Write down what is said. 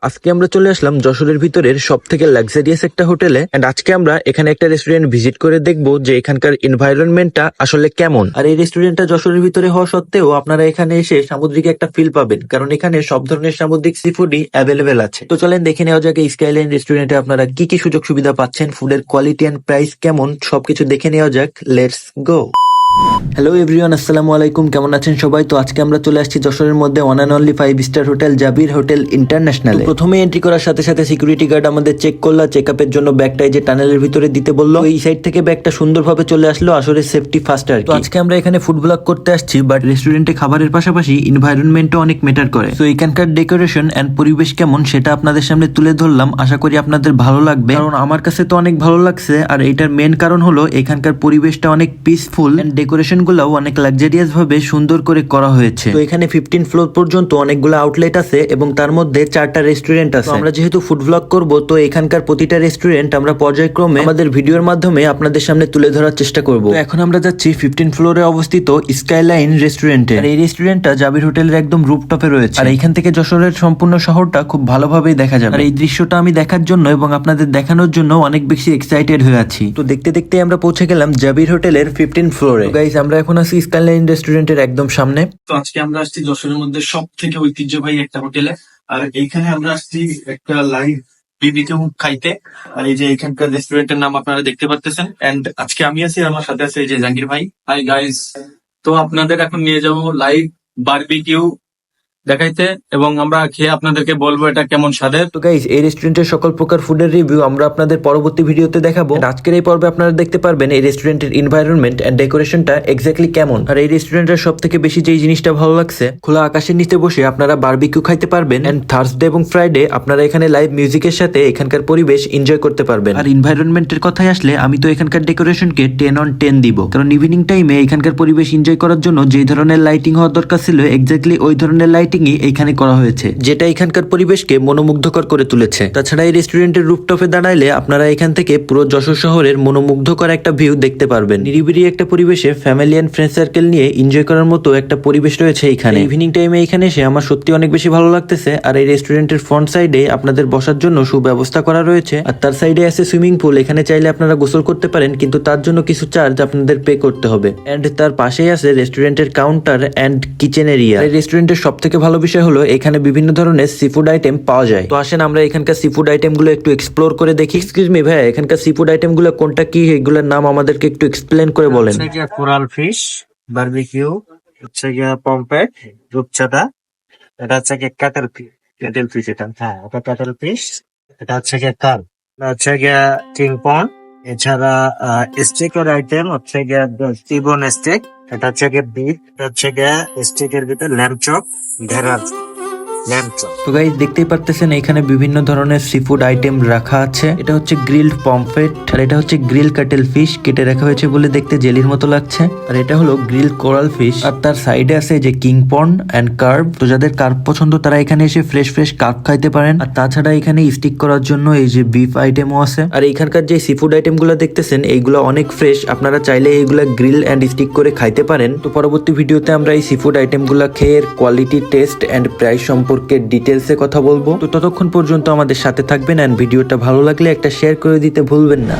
আজকে আমরা চলে আসলাম যশোরের ভিতরের সব থেকে লাক্সারিয়াস একটা হোটেলে। এন্ড আজকে আমরা এখানে একটা রেস্টুরেন্ট ভিজিট করে দেখবো যে এখানকার এনভায়রনমেন্টটা আসলে কেমন। আর এই রেস্টুরেন্টটা যশোরের ভিতরে হওয়া সত্ত্বেও আপনারা এখানে এসে সামুদ্রিক একটা ফিল পাবেন, কারণ এখানে সব ধরনের সামুদ্রিক সি ফুডই অ্যাভেলেবেল আছে। তো চলেন দেখে নেওয়া যাক এই স্কাইলাইন রেস্টুরেন্টে আপনারা কি কি সুযোগ সুবিধা পাচ্ছেন, ফুডের কোয়ালিটি এন্ড প্রাইস কেমন, সবকিছু দেখে নেওয়া যাক। Let's go. হ্যালো এভরিওয়ান, আসসালামু আলাইকুম। কেমন আছেন সবাই? তো আজকে আমরা চলে আসছি যশোরের মধ্যে one and only 5 star hotel Jabir hotel international. প্রথমে এন্ট্রি করার সাথে সাথে সিকিউরিটি গার্ড আমাদের চেক করলো, চেক আপের জন্য ব্যাগটা এই যে টানেলের ভিতরে দিতে বললো। এই সাইড থেকে ব্যাগটা সুন্দরভাবে চলে আসলো, আসলে সেফটি ফার্স্ট আর কি। তো আজকে আমরা এখানে ফুড ব্লগ করতে আসছি, বাট রেস্টুরেন্টে খাবারের পাশাপাশি এনভায়রনমেন্টও অনেক ম্যাটার করে। তো এখানকার ডেকোরেশন এন্ড পরিবেশ কেমন সেটা আপনাদের সামনে তুলে ধরলাম, আশা করি আপনাদের ভালো লাগবে, কারণ আমার কাছে তো অনেক ভালো লাগছে। আর এটার মেন কারণ হলো এখানকার পরিবেশটা অনেক পিসফুল এন্ড ডেকোরেশন গুলাও অনেক লাক্সারিয়াস ভাবে সুন্দর করে করা হয়েছে। তো এখানে 15 ফ্লোর পর্যন্ত অনেকগুলো আউটলেট আছে এবং তার মধ্যে 4টা রেস্টুরেন্ট আছে। আমরা যেহেতু ফুড ব্লগ করব, তো এখানকার প্রতিটা রেস্টুরেন্ট আমরা পর্যায়ক্রমে আমাদের ভিডিওর মাধ্যমে আপনাদের সামনে তুলে ধরার চেষ্টা করব। তো এখন আমরা যাচ্ছি 15 ফ্লোরে অবস্থিত স্কাইলাইন রেস্টুরেন্টে। আর এই রেস্টুরেন্টটা জাবির হোটেলের একদম রুফটপে রয়েছে। আর এইখান থেকে যশোরের সম্পূর্ণ শহরটা খুব ভালোভাবেই দেখা যাবে। আর এই দৃশ্যটা আমি দেখার জন্য এবং আপনাদের দেখানোর জন্য অনেক বেশি এক্সাইটেড হয়ে আছি। তো দেখতে দেখতে আমরা পৌঁছে গেলাম জাবির হোটেলের 15 ফ্লোরে। গাইস, আমরা এখন আছি স্কাইলাইন রেস্টুরেন্টের একদম সামনে। তো আজকে আমরা আসছি যশোরের মধ্যে সব থেকে ঐতিহ্যবাহী একটা হোটেলে। আর এইখানে আমরা আসছি একটা লাইভ বিবিকিউ খাইতে। আর এই যে এখানকার রেস্টুরেন্টের নাম আপনারা দেখতে পাচ্ছেন। এন্ড আজকে আমি আছি, আমার সাথে আছে এই যে জাহাঙ্গীর ভাই। হাই গাইস, তো আপনাদের এখন নিয়ে যাবো লাইভ বারবিকিউ দেখাইতে এবং আমরা খেয়ে আপনাদেরকে বলবো এটা কেমন স্বাদের। তো গাইস, এই রেস্টুরেন্টের সকল প্রকার ফুডের রিভিউ আমরা আপনাদের পরবর্তী ভিডিওতে দেখাবো। আজকের এই পর্বে আপনারা দেখতে পারবেন এই রেস্টুরেন্টের এনভায়রনমেন্ট এন্ড ডেকোরেশনটা এক্স্যাক্টলি কেমন। আর এই রেস্টুরেন্টের সব থেকে বেশি যেই জিনিসটা ভালো লাগছে, খোলা আকাশের নিচে বসে আপনারা বারবিকিউ খাইতে পারবেন। এন্ড থার্সডে এবং ফ্রাইডে আপনারা এখানে লাইভ মিউজিকের সাথে এখানকার পরিবেশ এনজয় করতে পারবেন। আর এনভায়রনমেন্টের কথায় আসলে আমি তো এখানকার ডেকোরেশনকে 10 on 10 দিব, কারণ ইভিনিং টাইমে এখানকার পরিবেশ এনজয় করার জন্য যে ধরনের লাইটিং হওয়ার দরকার ছিল, এক্স্যাক্টলি ওই ধরনের লাইটিংই এইখানে করা হয়েছে, যেটা এখানকার পরিবেশকে মনোমুগ্ধকর করে তুলেছে। তাছাড়া এই রেস্টুরেন্টের রুফটপে দাঁড়াইলে আপনারা এখান থেকে পুরো যশোর শহরের মনোমুগ্ধকর একটা ভিউ দেখতে পারবেন। নিরিবিলি একটা পরিবেশে ফ্যামিলি এন্ড ফ্রেন্ড সার্কেল নিয়ে এনজয় করার মতো একটা পরিবেশ রয়েছে এখানে। ইভিনিং টাইমে এখানে এসে আমার সত্যি অনেক বেশি ভালো লাগতেছে। আর এই রেস্টুরেন্টের ফ্রন্ট সাইডে আপনাদের বসার জন্য সুব্যবস্থা করা রয়েছে। আর তার সাইডে আছে সুইমিং পুল, এখানে চাইলে আপনারা গোসল করতে পারেন, কিন্তু তার জন্য কিছু চার্জ আপনাদের পে করতে হবে। এন্ড তার পাশেই আছে রেস্টুরেন্টের কাউন্টার এন্ড কিচেন এরিয়া। এই রেস্টুরেন্টের সব থেকে ভালো বিষয় হলো এখানে বিভিন্ন ধরনের সি ফুড আইটেম পাওয়া যায়। তো আসেন আমরা এখানকার সি ফুড আইটেম গুলো একটু এক্সপ্লোর করে দেখি। এক্সকিউজ মি ভাই, এখানকার সি ফুড আইটেম গুলো কোনটা কি, এগুলোর নাম আমাদেরকে একটু এক্সপ্লেন করে বলেন। কোরাল ফিশ, বারবিকিউ, হচ্ছে গিয়া পমফ্রেট, রূপচাঁদা, এটা হচ্ছে গিয়া ক্যাটেল ফিশ, এটা হ্যাঁ এটা ক্যাটেল ফিশ, এটা হচ্ছে গিয়া কার্প, এটা হচ্ছে গিয়া কিং পন। এছাড়া স্টেকের আইটেম হচ্ছে গিয়া টিবোন স্টেক, এটা হচ্ছে গিয়া বিফ, এটা হচ্ছে গিয়া স্টেকের ভিতরে ল্যাম্ব চপ, ভেড়ার ল্যাম্ব চপ। তো গাইস, দেখতেই পারতেছেন এখানে বিভিন্ন ধরনের সি ফুড আইটেম রাখা আছে। এটা হচ্ছে গ্রিলড পমফ্রেট, আর এটা হচ্ছে গ্রিল কাটেল ফিশ, কেটে রাখা হয়েছে বলে দেখতে জেলির মতো লাগছে। আর এটা হলো গ্রিল কোরাল ফিশ, আর তার সাইডে আছে যে কিং পন এন্ড কার্ভ। তো যাদের কার্ভ পছন্দ তারা এখানে এসে ফ্রেশ ফ্রেশ কার্ভ খাইতে পারেন। আর তাছাড়া এখানে স্টিক করার জন্য এই যে বিফ আইটেমও আছে। আর এখানকার যে সি ফুড আইটেম গুলো দেখতেছেন এইগুলো অনেক ফ্রেশ, আপনারা চাইলে এইগুলা গ্রিল এন্ড স্টিক করে খাইতে পারেন। তো পরবর্তী ভিডিওতে আমরা এই সি ফুড আইটেম গুলা খেয়ে কোয়ালিটি, টেস্ট এন্ড প্রাইস সম্পর্কে ডিটেলসে কথা বলবো। তো ততক্ষণ পর্যন্ত আমাদের সাথে থাকবেন, এন্ড ভিডিওটা ভালো লাগলে একটা শেয়ার করে দিতে ভুলবেন না।